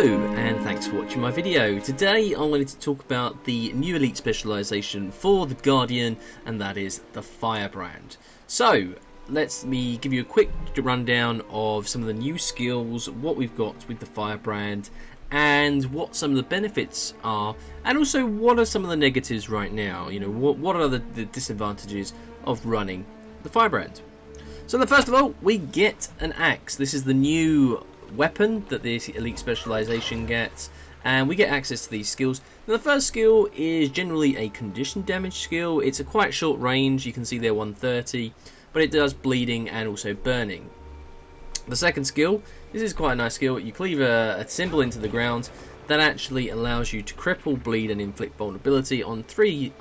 Hello, and thanks for watching my video. Today I wanted to talk about the new elite specialisation for the Guardian, and that is the Firebrand. So, let me give you a quick rundown of some of the new skills, what we've got with the Firebrand, and what some of the benefits are, and also what are some of the negatives right now. You know, what are the disadvantages of running the Firebrand. So first of all, we get an axe. This is the new weapon that this elite specialization gets, and we get access to these skills. Now, the first skill is generally a condition damage skill. It's a quite short range, you can see there 130, but it does bleeding and also burning. The second skill, this is quite a nice skill. You cleave a symbol into the ground that actually allows you to cripple, bleed and inflict vulnerability on 3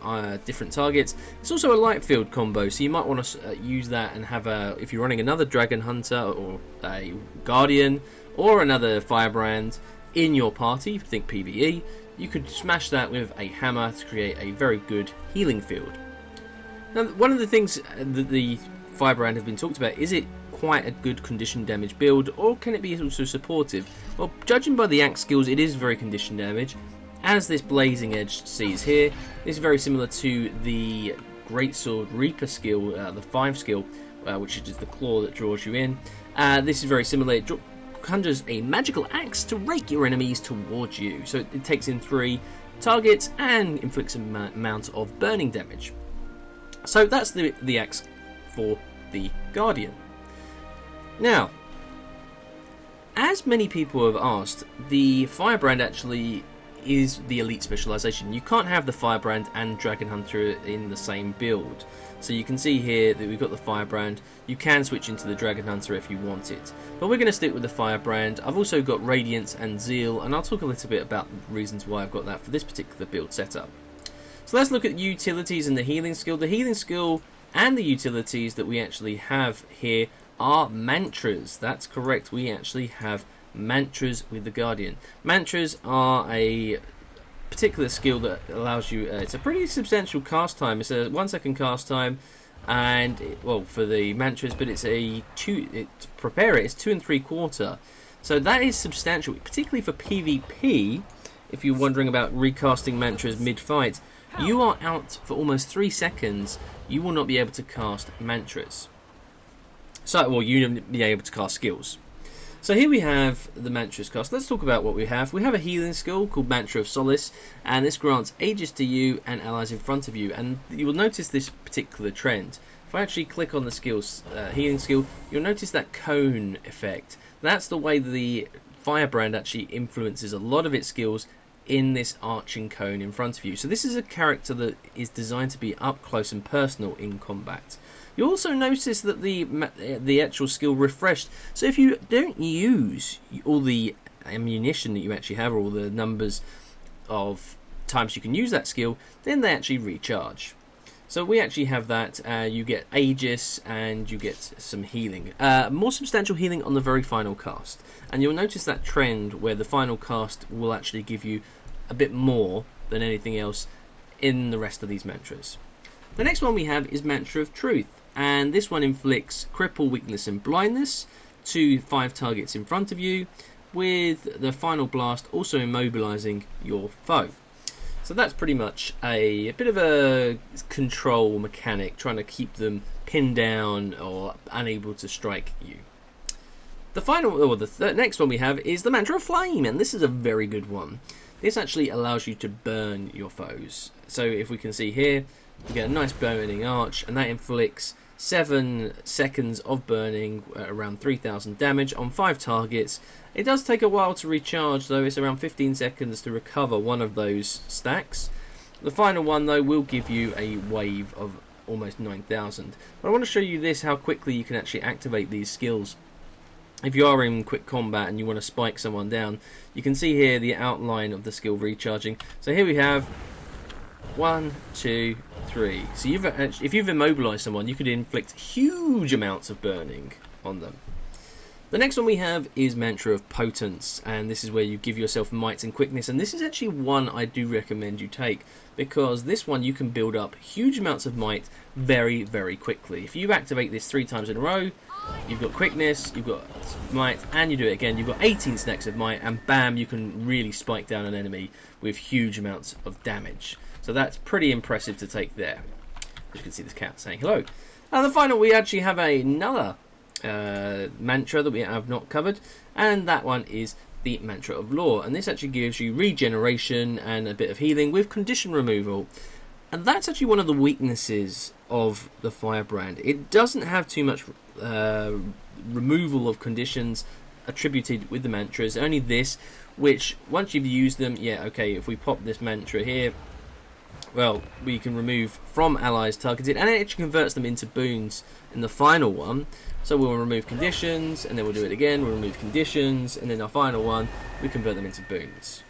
different targets. It's also a light field combo, so you might want to use that and have if you're running another Dragon Hunter or a Guardian or another Firebrand in your party, if you think PvE, you could smash that with a hammer to create a very good healing field. Now, one of the things that the Firebrand has been talked about, is it quite a good condition damage build, or can it be also supportive? Well, judging by the axe skills, it is very condition damage. As this Blazing Edge sees here, this is very similar to the Greatsword Reaper skill, the 5 skill, which is the claw that draws you in. This is very similar. It conjures a magical axe to rake your enemies towards you. So it takes in 3 targets and inflicts an amount of burning damage. So that's the axe for the Guardian. Now, as many people have asked, the Firebrand actually is the elite specialization. You can't have the Firebrand and Dragon Hunter in the same build. So you can see here that we've got the Firebrand. You can switch into the Dragon Hunter if you want it, but we're going to stick with the Firebrand. I've also got Radiance and Zeal, and I'll talk a little bit about the reasons why I've got that for this particular build setup. So let's look at utilities and the healing skill. The healing skill and the utilities that we actually have here are mantras. That's correct, we actually have mantras with the Guardian. Mantras are a particular skill that allows you, it's a pretty substantial cast time. It's a 1 second cast time, and well, for the mantras, but it's to prepare it, it's 2 3/4. So that is substantial, particularly for PvP. If you're wondering about recasting mantras mid-fight, you are out for almost 3 seconds. You will not be able to cast mantras. So, well, you will be able to cast skills. So here we have the mantras cast. Let's talk about what we have. We have a healing skill called Mantra of Solace, and this grants Aegis to you and allies in front of you. And you will notice this particular trend. If I actually click on the skills healing skill, you'll notice that cone effect. That's the way the Firebrand actually influences a lot of its skills in this arching cone in front of you. So this is a character that is designed to be up close and personal in combat. You also notice that the actual skill refreshed. So if you don't use all the ammunition that you actually have, or all the numbers of times you can use that skill, then they actually recharge. So we actually have that. You get Aegis and you get some healing. More substantial healing on the very final cast. And you'll notice that trend where the final cast will actually give you a bit more than anything else in the rest of these mantras. The next one we have is Mantra of Truth. And this one inflicts cripple, weakness and blindness to 5 targets in front of you, with the final blast also immobilizing your foe. So that's pretty much a bit of a control mechanic, trying to keep them pinned down or unable to strike you. The final, or the next one we have is the Mantra of Flame, and this is a very good one. This actually allows you to burn your foes. So if we can see here, you get a nice burning arch, and that inflicts 7 seconds of burning, around 3,000 damage on 5 targets. It does take a while to recharge though, it's around 15 seconds to recover one of those stacks. The final one though will give you a wave of almost 9,000. But I want to show you this, how quickly you can actually activate these skills. If you are in quick combat and you want to spike someone down, you can see here the outline of the skill recharging. So here we have 1, 2, 3. So if you've immobilized someone, you could inflict huge amounts of burning on them. The next one we have is Mantra of Potence, and this is where you give yourself might and quickness, and this is actually one I do recommend you take, because this one you can build up huge amounts of might very, very quickly. If you activate this 3 times in a row, you've got quickness, you've got might, and you do it again, you've got 18 stacks of might, and bam, you can really spike down an enemy with huge amounts of damage. So that's pretty impressive to take there. As you can see, this cat saying hello. And the final, we actually have another mantra that we have not covered, and that one is the Mantra of Law, and this actually gives you regeneration and a bit of healing with condition removal, and that's actually one of the weaknesses of the Firebrand. It doesn't have too much removal of conditions attributed with the mantras, only this, which once you've used them, yeah, okay, if we pop this mantra here, well, we can remove from allies targeted, and it actually converts them into boons in the final one. So we'll remove conditions, and then we'll do it again, we'll remove conditions, and then our final one, we convert them into boons.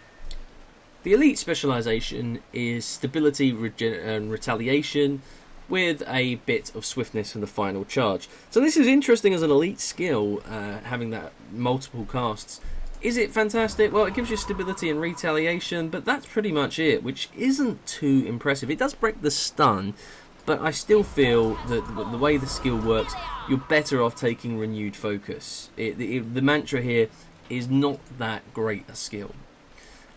The elite specialization is stability and retaliation with a bit of swiftness from the final charge. So this is interesting as an elite skill, having that multiple casts. Is it fantastic? Well, it gives you stability and retaliation, but that's pretty much it, which isn't too impressive. It does break the stun, but I still feel that the way the skill works, you're better off taking renewed focus. The mantra here is not that great a skill.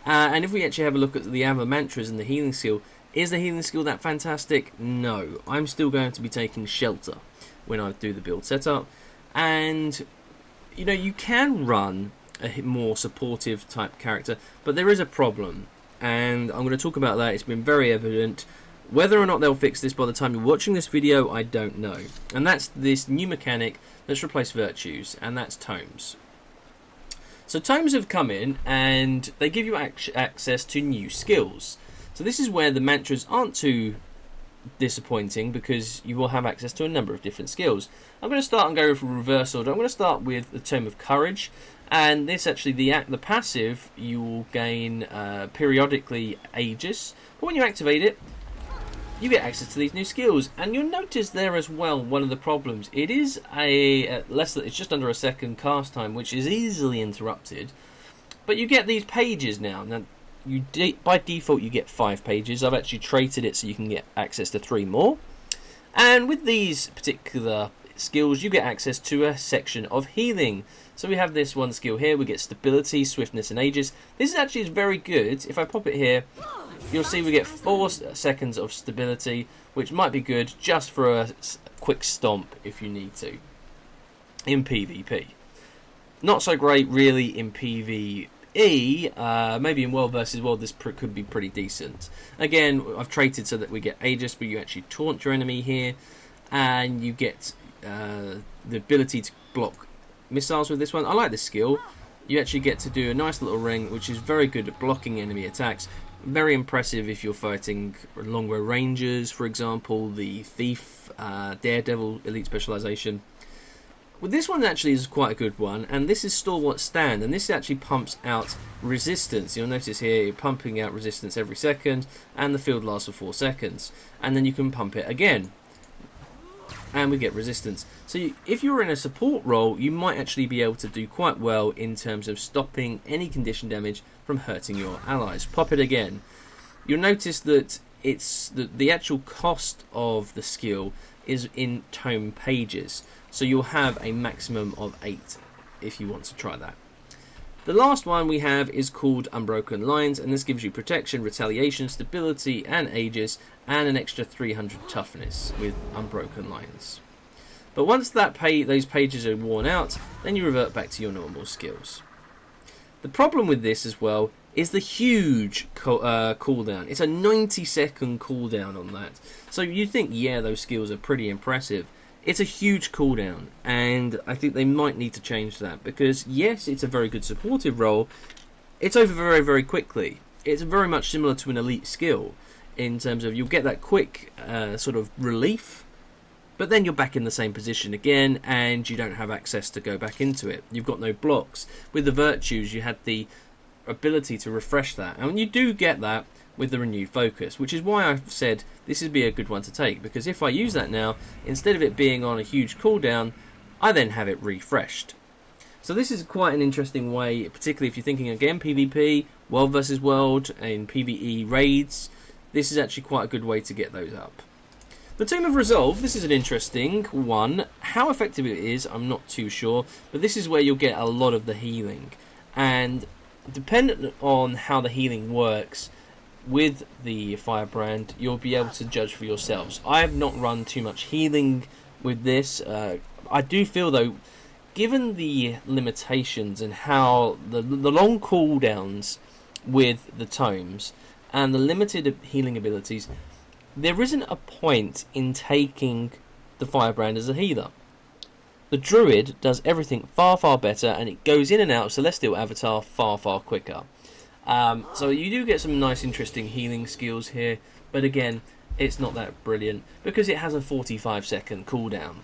And if we actually have a look at the other mantras and the healing skill, is the healing skill that fantastic? No. I'm still going to be taking Shelter when I do the build setup. And, you know, you can run a more supportive type character, but there is a problem. And I'm going to talk about that. It's been very evident. Whether or not they'll fix this by the time you're watching this video, I don't know. And that's this new mechanic that's replaced virtues, and that's tomes. So tomes have come in, and they give you access to new skills. So this is where the mantras aren't too disappointing, because you will have access to a number of different skills. I'm going to start and go for reverse order. I'm going to start with the Tome of Courage, and this actually, the passive, you will gain periodically Aegis, but when you activate it, you get access to these new skills. And you'll notice there as well, one of the problems, it is it's just under a second cast time, which is easily interrupted, but you get these pages now. Now by default you get 5 pages. I've actually traded it so you can get access to 3 more, and with these particular skills you get access to a section of healing. So we have this one skill here, we get stability, swiftness and Aegis. This is actually very good. If I pop it here, you'll see we get 4 seconds of stability, which might be good just for a quick stomp if you need to in PvP. Not so great really in PvE. Maybe in World versus World this could be pretty decent. Again, I've traded so that we get Aegis, but you actually taunt your enemy here, and you get the ability to block missiles with this one. I like this skill. You actually get to do a nice little ring, which is very good at blocking enemy attacks. Very impressive if you're fighting long-way rangers, for example, the Thief, Daredevil elite specialization. Well, this one actually is quite a good one, and this is Stalwart Stand, and this actually pumps out resistance. You'll notice here you're pumping out resistance every second, and the field lasts for 4 seconds, and then you can pump it again, and we get resistance. So if you're in a support role, you might actually be able to do quite well in terms of stopping any condition damage from hurting your allies. Pop it again. You'll notice that it's the actual cost of the skill is in tome pages, so you'll have a maximum of 8 if you want to try that. The last one we have is called Unbroken Lines, and this gives you protection, retaliation, stability and Aegis, and an extra 300 toughness with Unbroken Lines. But once those pages are worn out, then you revert back to your normal skills. The problem with this as well is the huge cooldown. It's a 90-second cooldown on that. So you think, yeah, those skills are pretty impressive. It's a huge cooldown, and I think they might need to change that, because yes, it's a very good supportive role. It's over very, very quickly. It's very much similar to an elite skill in terms of you'll get that quick sort of relief, but then you're back in the same position again, and you don't have access to go back into it. You've got no blocks. With the virtues, you had the ability to refresh that, and you do get that with the renewed focus, which is why I've said this would be a good one to take, because if I use that now, instead of it being on a huge cooldown, I then have it refreshed. So this is quite an interesting way, particularly if you're thinking again PvP, world versus world, and PvE raids. This is actually quite a good way to get those up. The Tomb of Resolve, this is an interesting one. How effective it is, I'm not too sure, but this is where you'll get a lot of the healing. And dependent on how the healing works with the Firebrand, you'll be able to judge for yourselves. I have not run too much healing with this. I do feel though, given the limitations and how the long cooldowns with the tomes and the limited healing abilities, there isn't a point in taking the Firebrand as a healer. The Druid does everything far, far better, and it goes in and out of Celestial Avatar far, far quicker. So you do get some nice, interesting healing skills here, but again, it's not that brilliant because it has a 45-second cooldown.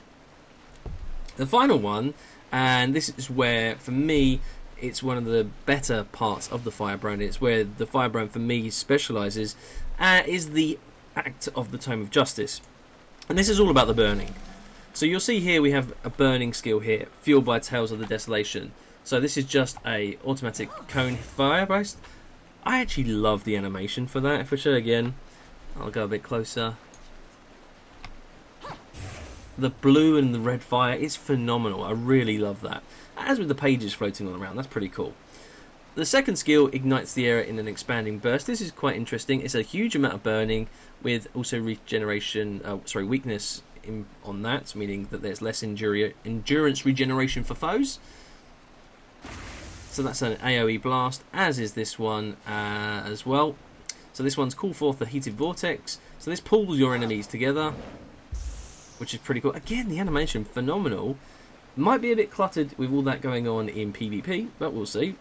The final one, and this is where, for me, it's one of the better parts of the Firebrand. It's where the Firebrand, for me, specialises, is the Act of the Tome of Justice. And this is all about the burning. So you'll see here we have a burning skill here, fueled by Tales of the Desolation. So this is just a automatic cone fire burst. I actually love the animation for that. If I show again, I'll go a bit closer. The blue and the red fire is phenomenal. I really love that. As with the pages floating all around, that's pretty cool. The second skill ignites the area in an expanding burst. This is quite interesting. It's a huge amount of burning with also regeneration, weakness on that, meaning that there's less endurance regeneration for foes. So that's an AoE blast, as is this one as well. So this one's Call Forth the Heated Vortex. So this pulls your enemies together, which is pretty cool. Again, the animation, phenomenal. Might be a bit cluttered with all that going on in PvP, but we'll see.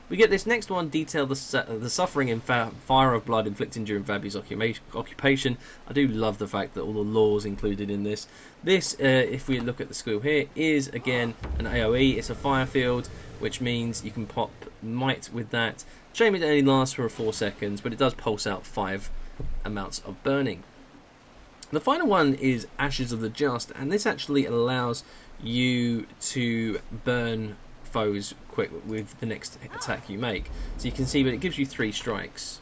We get this next one, detail the suffering and fire of blood inflicted during Vabi's occupation. I do love the fact that all the laws included in this. This, if we look at the skill here, is again an AoE. It's a fire field, which means you can pop Might with that. Shame it only lasts for 4 seconds, but it does pulse out 5 amounts of burning. The final one is Ashes of the Just, and this actually allows you to burn foes quick with the next attack you make. So you can see, but it gives you 3 strikes.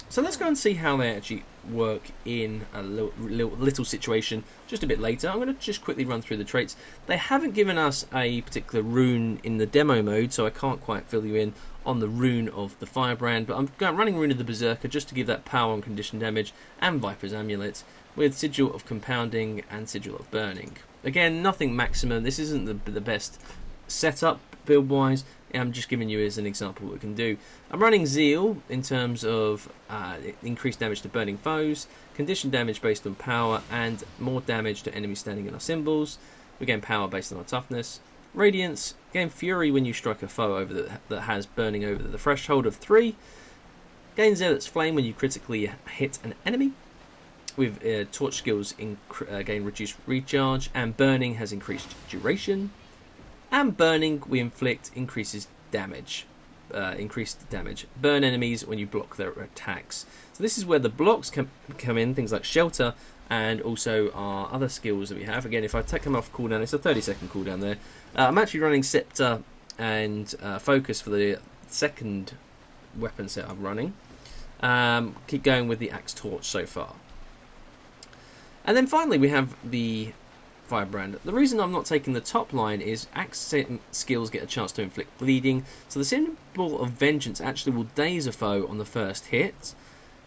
So let's go and see how they actually work in a little situation just a bit later. I'm going to just quickly run through the traits. They haven't given us a particular rune in the demo mode, so I can't quite fill you in on the rune of the Firebrand, but I'm running Rune of the Berserker just to give that power on condition damage, and Viper's Amulet with Sigil of Compounding and Sigil of Burning. Again, nothing maximum. This isn't the best setup build wise. I'm just giving you as an example what we can do. I'm running Zeal in terms of increased damage to burning foes, condition damage based on power, and more damage to enemies standing in our symbols. We gain power based on our toughness. Radiance, gain fury when you strike a foe over that has burning over the threshold of 3. Gain Zealot's Flame when you critically hit an enemy. With torch skills gain reduced recharge, and burning has increased duration. And burning we inflict increases damage, increased damage. Burn enemies when you block their attacks. So this is where the blocks come in, things like shelter, and also our other skills that we have. Again, if I take them off cooldown, it's a 30-second cooldown there. I'm actually running Scepter and Focus for the second weapon set I'm running. Keep going with the Axe Torch so far. And then finally we have the Firebrand. The reason I'm not taking the top line is axe skills get a chance to inflict bleeding, so the symbol of vengeance actually will daze a foe on the first hit.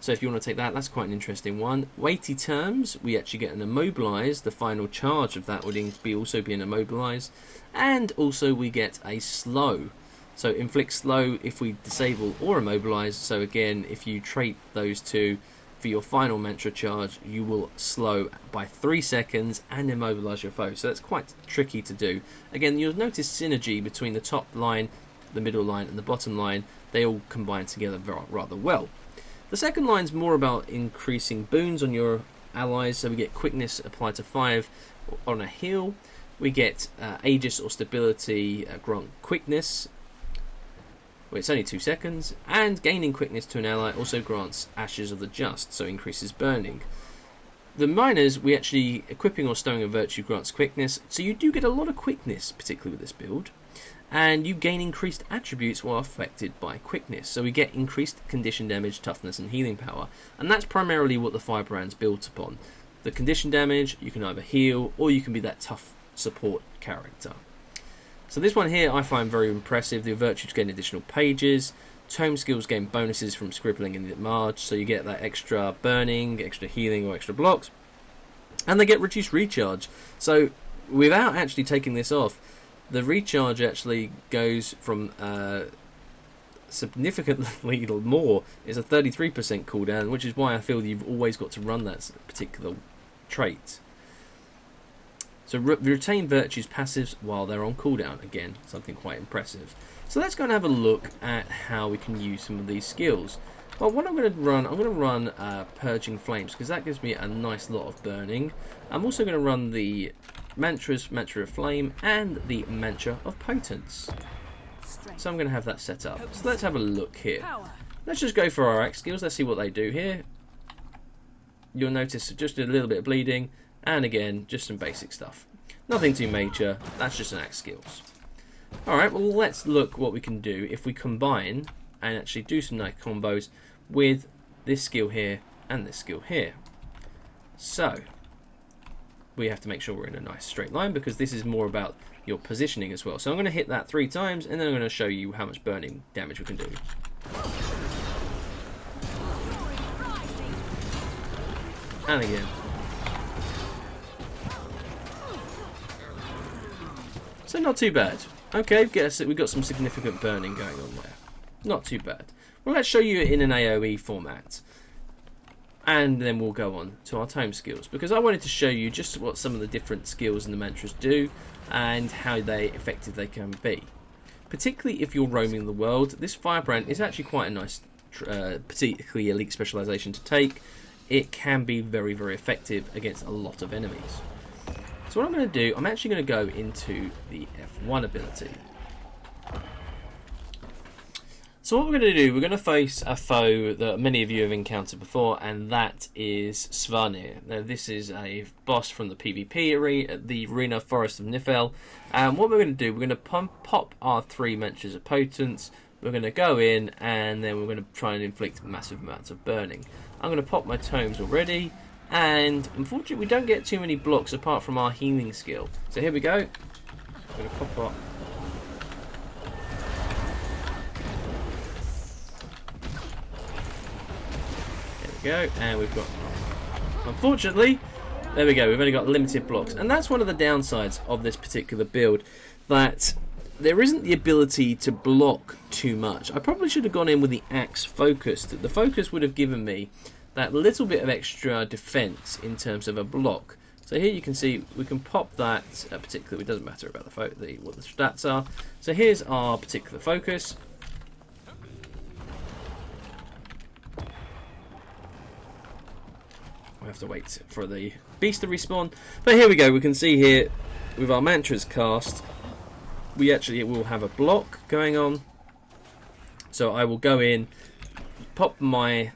So if you want to take that, that's quite an interesting one. Weighty terms, we actually get an immobilize. The final charge of that would also be an immobilize, and also we get a slow. So inflict slow if we disable or immobilize. So again, if you trait those two, for your final mantra charge, you will slow by 3 seconds and immobilize your foe. So that's quite tricky to do. Again, you'll notice synergy between the top line, the middle line, and the bottom line. They all combine together rather well. The second line is more about increasing boons on your allies. So we get quickness applied to 5 on a heal. We get Aegis or stability grant quickness. Well, it's only 2 seconds, and gaining quickness to an ally also grants Ashes of the Just, so increases burning. The minors, equipping or stowing a virtue grants quickness, so you do get a lot of quickness, particularly with this build. and you gain increased attributes while affected by quickness. So we get increased condition damage, toughness and healing power, and that's primarily what the Firebrand's built upon. The condition damage, you can either heal or you can be that tough support character. So this one here I find very impressive. The virtues gain additional pages, tome skills gain bonuses from scribbling in the marge, so you get that extra burning, extra healing or extra blocks, and they get reduced recharge. So without actually taking this off, the recharge actually goes from significantly more. It's a 33% cooldown, which is why I feel you've always got to run that particular trait. So retain virtues passives while they're on cooldown. Again, something quite impressive. So let's go and have a look at how we can use some of these skills. Well, what I'm going to run Purging Flames, because that gives me a nice lot of burning. I'm also going to run the Mantra of Flame and the Mantra of Potence. So I'm going to have that set up. So let's have a look here. Let's just go for our axe skills. Let's see what they do here. You'll notice just a little bit of bleeding, and again, just some basic stuff. Nothing too major. That's just an axe skills. Alright, well let's look what we can do if we combine and actually do some nice combos with this skill here and this skill here. So we have to make sure we're in a nice straight line, because this is more about your positioning as well. So I'm going to hit that 3 times, and then I'm going to show you how much burning damage we can do. And again. So not too bad. Okay, we've got some significant burning going on there. Not too bad. Well, let's show you it in an AoE format. And then we'll go on to our tome skills, because I wanted to show you just what some of the different skills and the mantras do and how effective they can be. Particularly if you're roaming the world, this Firebrand is actually quite a nice, particularly elite specialization to take. It can be very, very effective against a lot of enemies. So what I'm going to do, I'm actually going to go into the F1 ability. So what we're going to do, we're going to face a foe that many of you have encountered before, and that is Svanir. Now this is a boss from the PvP arena, the arena Forest of Nifel. And what we're going to do, we're going to pop our 3 Mantras of Potence. We're going to go in, and then we're going to try and inflict massive amounts of burning. I'm going to pop my tomes already, and unfortunately we don't get too many blocks apart from our healing skill. So here we go. I'm going to pop up. Go, and we've got, unfortunately, there we go, we've only got limited blocks, and that's one of the downsides of this particular build, that there isn't the ability to block too much. I probably should have gone in with the axe focused. The focus would have given me that little bit of extra defense in terms of a block. So here you can see we can pop that particular, it doesn't matter about what the stats are. So here's our particular focus. We have to wait for the beast to respawn. But here we go, we can see here with our mantras cast, we actually will have a block going on. So I will go in, pop my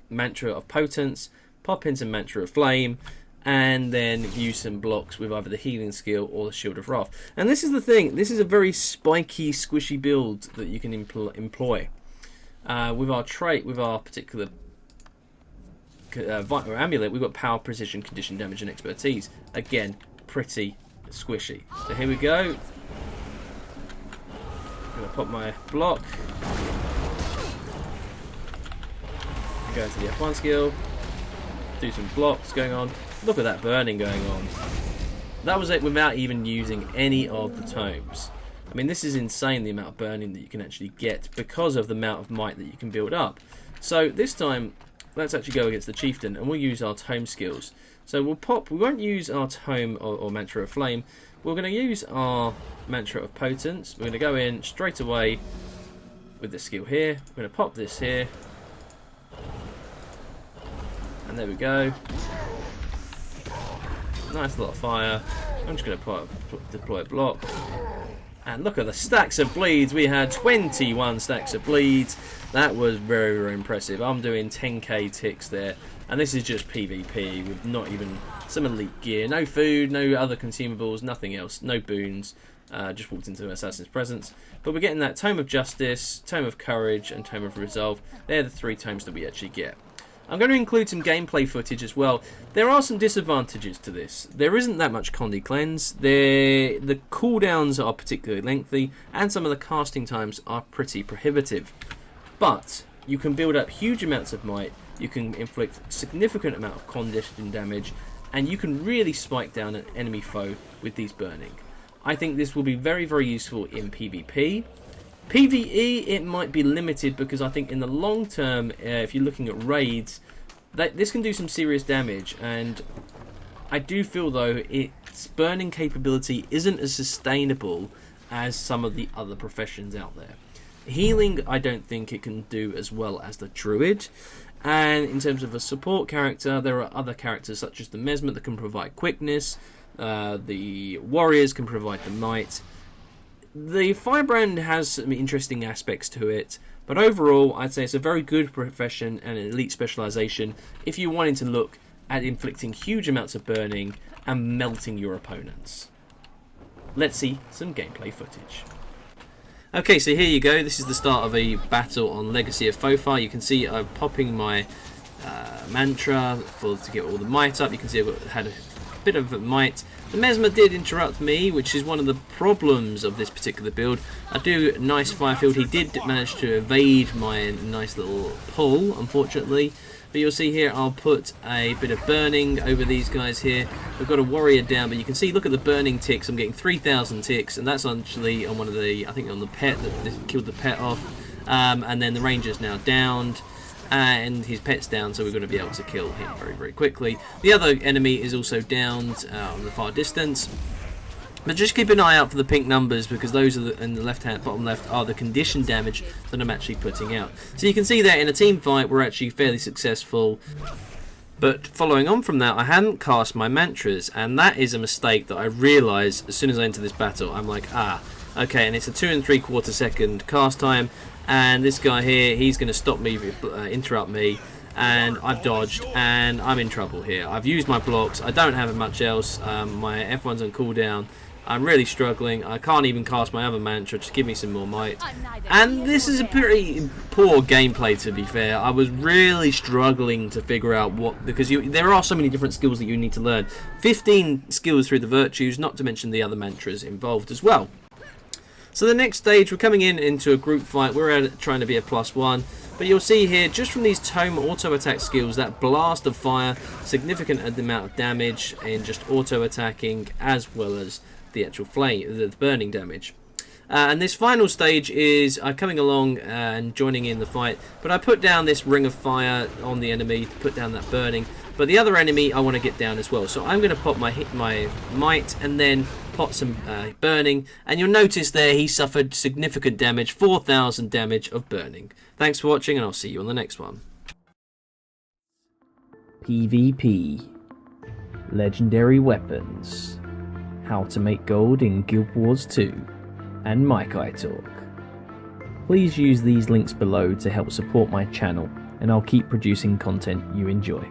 Mantra of Potence, pop in some Mantra of Flame, and then use some blocks with either the healing skill or the Shield of Wrath. And this is the thing, this is a very spiky, squishy build that you can employ. With our trait, with our particular Vital Amulet, we've got power, precision, condition damage, and expertise. Again, pretty squishy. So here we go. I'm going to pop my block. Go into the F1 skill. Do some blocks going on. Look at that burning going on. That was it without even using any of the tomes. I mean, this is insane, the amount of burning that you can actually get because of the amount of might that you can build up. So this time, let's actually go against the Chieftain, and we'll use our tome skills. So we'll pop, we won't use our tome or Mantra of Flame. We're going to use our Mantra of Potence. We're going to go in straight away with this skill here. We're going to pop this here. And there we go. Nice lot of fire. I'm just going to deploy a block. And look at the stacks of bleeds. We had 21 stacks of bleeds. That was very, very impressive. I'm doing 10k ticks there. And this is just PvP with not even some elite gear. No food, no other consumables, nothing else. No boons. Just walked into Assassin's Presence. But we're getting that Tome of Justice, Tome of Courage, and Tome of Resolve. They're the 3 tomes that we actually get. I'm going to include some gameplay footage as well. There are some disadvantages to this. There isn't that much Condi Cleanse. The cooldowns are particularly lengthy, and some of the casting times are pretty prohibitive. But you can build up huge amounts of might, you can inflict significant amount of condition damage, and you can really spike down an enemy foe with these burning. I think this will be very, very useful in PvP. PvE, it might be limited because I think in the long term, if you're looking at raids, this can do some serious damage, and I do feel though its burning capability isn't as sustainable as some of the other professions out there. Healing, I don't think it can do as well as the Druid. And in terms of a support character, there are other characters such as the Mesmer that can provide quickness. The Warriors can provide the might. The Firebrand has some interesting aspects to it, but overall I'd say it's a very good profession and an elite specialization if you wanted to look at inflicting huge amounts of burning and melting your opponents. Let's see some gameplay footage. Okay, so here you go. This is the start of a battle on Legacy of Fofar. You can see I'm popping my mantra to get all the might up. You can see I've had a bit of a might. The Mesmer did interrupt me, which is one of the problems of this particular build. I do nice Firefield. He did manage to evade my nice little pull, unfortunately. But you'll see here I'll put a bit of burning over these guys here. We've got a warrior down, but you can see, look at the burning ticks. I'm getting 3,000 ticks, and that's actually on one of the, I think on the pet, that killed the pet off. And then the ranger's now downed, and his pet's down, so we're going to be able to kill him very, very quickly. The other enemy is also downed on the far distance. But just keep an eye out for the pink numbers, because those are in the bottom left are the condition damage that I'm actually putting out. So you can see that in a team fight we're actually fairly successful. But following on from that, I hadn't cast my mantras, and that is a mistake that I realised as soon as I enter this battle. I'm like, okay, and it's a 2 3/4 second cast time, and this guy here, he's going to stop me, interrupt me, and I've dodged, and I'm in trouble here. I've used my blocks, I don't have much else, my F1's on cooldown. I'm really struggling. I can't even cast my other mantra. Just give me some more might. And this is a pretty poor gameplay, to be fair. I was really struggling to figure out what, because there are so many different skills that you need to learn. 15 skills through the virtues, not to mention the other mantras involved as well. So the next stage, we're coming into a group fight. We're trying to be a +1. But you'll see here, just from these tome auto attack skills, that blast of fire, significant amount of damage in just auto attacking, as well as the actual flame, the burning damage. And this final stage is coming along and joining in the fight, but I put down this ring of fire on the enemy to put down that burning, but the other enemy I want to get down as well, so I'm going to pop my might and then pot some burning, and you'll notice there he suffered significant damage, 4,000 damage of burning. Thanks for watching, and I'll see you on the next one. PvP, Legendary Weapons, How to Make Gold in Guild Wars 2, and Maikai Talk. Please use these links below to help support my channel, and I'll keep producing content you enjoy.